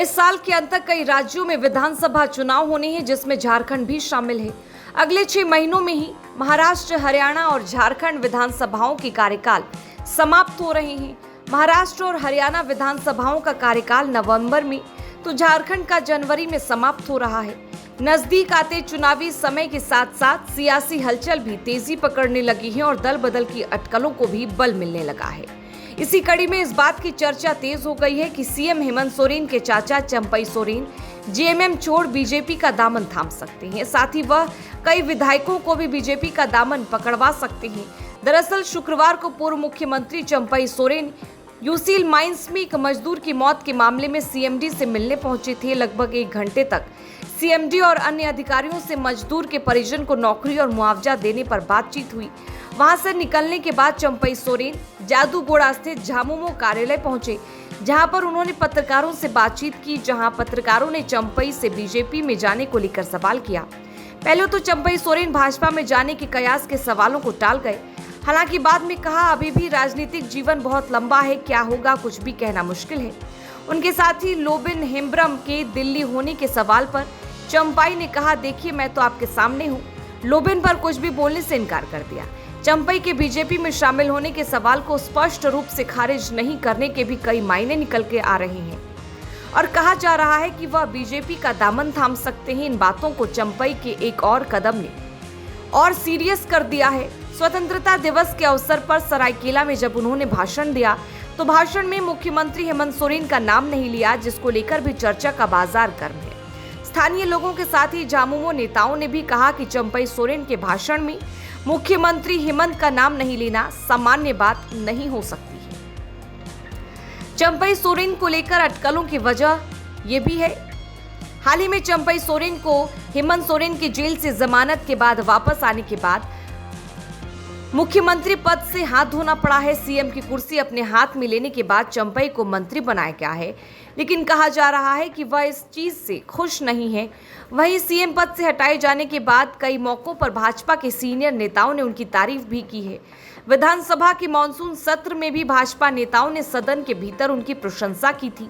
इस साल के अंत तक कई राज्यों में विधानसभा चुनाव होने हैं, जिसमें झारखंड भी शामिल है। अगले 6 महीनों में ही महाराष्ट्र, हरियाणा और झारखंड विधानसभाओं के कार्यकाल समाप्त हो रहे हैं। महाराष्ट्र और हरियाणा विधानसभाओं का कार्यकाल नवंबर में, तो झारखंड का जनवरी में समाप्त हो रहा है। नजदीक आते चुनावी समय के साथ साथ सियासी हलचल भी तेजी पकड़ने लगी है और दल बदल की अटकलों को भी बल मिलने लगा है। इसी कड़ी में इस बात की चर्चा तेज हो गई है कि सीएम हेमंत सोरेन के चाचा चंपई सोरेन जेएमएम छोड़ बीजेपी का दामन थाम सकते हैं। साथ ही वह कई विधायकों को भी बीजेपी का दामन पकड़वा सकते हैं। दरअसल शुक्रवार को पूर्व मुख्यमंत्री चंपई सोरेन यूसील माइंस में एक मजदूर की मौत के मामले में सीएमडी से मिलने पहुंचे थे। लगभग 1 घंटे तक सीएमडी और अन्य अधिकारियों से मजदूर के परिजन को नौकरी और मुआवजा देने पर बातचीत हुई। वहां से निकलने के बाद चंपई सोरेन जादूगोड़ा स्थित झामुमो कार्यालय पहुंचे, जहां पर उन्होंने पत्रकारों से बातचीत की। जहां पत्रकारों ने चंपई से बीजेपी में जाने को लेकर सवाल किया। पहले तो चंपई सोरेन भाजपा में जाने के कयास के सवालों को टाल गए, हालांकि बाद में कहा अभी भी राजनीतिक जीवन बहुत लंबा है, क्या होगा कुछ भी कहना मुश्किल है। उनके साथ ही लोबिन हेम्ब्रम के दिल्ली होने के सवाल पर चंपई ने कहा, देखिए मैं तो आपके सामने हूँ। लोबिन पर कुछ भी बोलने से इनकार कर दिया। चंपई के बीजेपी में शामिल होने के सवाल को स्पष्ट रूप से खारिज नहीं करने के भी कई मायने निकल के आ रहे हैं और कहा जा रहा है कि वह बीजेपी का दामन थाम सकते हैं। इन बातों को चंपई के एक और कदम ने और सीरियस कर दिया है। स्वतंत्रता दिवस के अवसर पर सरायकेला में जब उन्होंने भाषण दिया तो भाषण में मुख्यमंत्री हेमंत सोरेन का नाम नहीं लिया, जिसको लेकर भी चर्चा का बाजार गर्म है। स्थानीय लोगों के साथ ही झामुमो नेताओं ने भी कहा कि चंपई सोरेन के भाषण में मुख्यमंत्री हेमंत का नाम नहीं लेना सामान्य बात नहीं हो सकती है। चंपई सोरेन को लेकर अटकलों की वजह यह भी है, हाल ही में चंपई सोरेन को हेमंत सोरेन की जेल से जमानत के बाद वापस आने के बाद मुख्यमंत्री पद से हाथ धोना पड़ा है। सीएम की कुर्सी अपने हाथ में लेने के बाद चंपई को मंत्री बनाया गया है, लेकिन कहा जा रहा है कि वह इस चीज से खुश नहीं है। वहीं सीएम पद से हटाए जाने के बाद कई मौकों पर भाजपा के सीनियर नेताओं ने उनकी तारीफ भी की है। विधानसभा के मानसून सत्र में भी भाजपा नेताओं ने सदन के भीतर उनकी प्रशंसा की थी।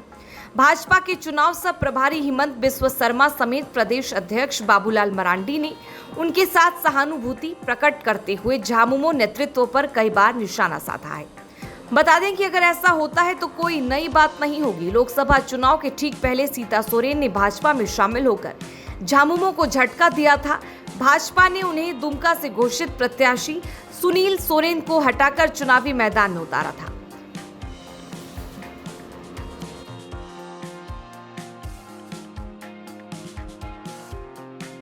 भाजपा के चुनाव सह प्रभारी हिमंत बिस्व शर्मा समेत प्रदेश अध्यक्ष बाबूलाल मरांडी ने उनके साथ सहानुभूति प्रकट करते हुए झामुमो नेतृत्व पर कई बार निशाना साधा है। बता दें कि अगर ऐसा होता है तो कोई नई बात नहीं होगी। लोकसभा चुनाव के ठीक पहले सीता सोरेन ने भाजपा में शामिल होकर झामुमो को झटका दिया था। भाजपा ने उन्हें दुमका से घोषित प्रत्याशी सुनील सोरेन को हटाकर चुनावी मैदान में उतारा था।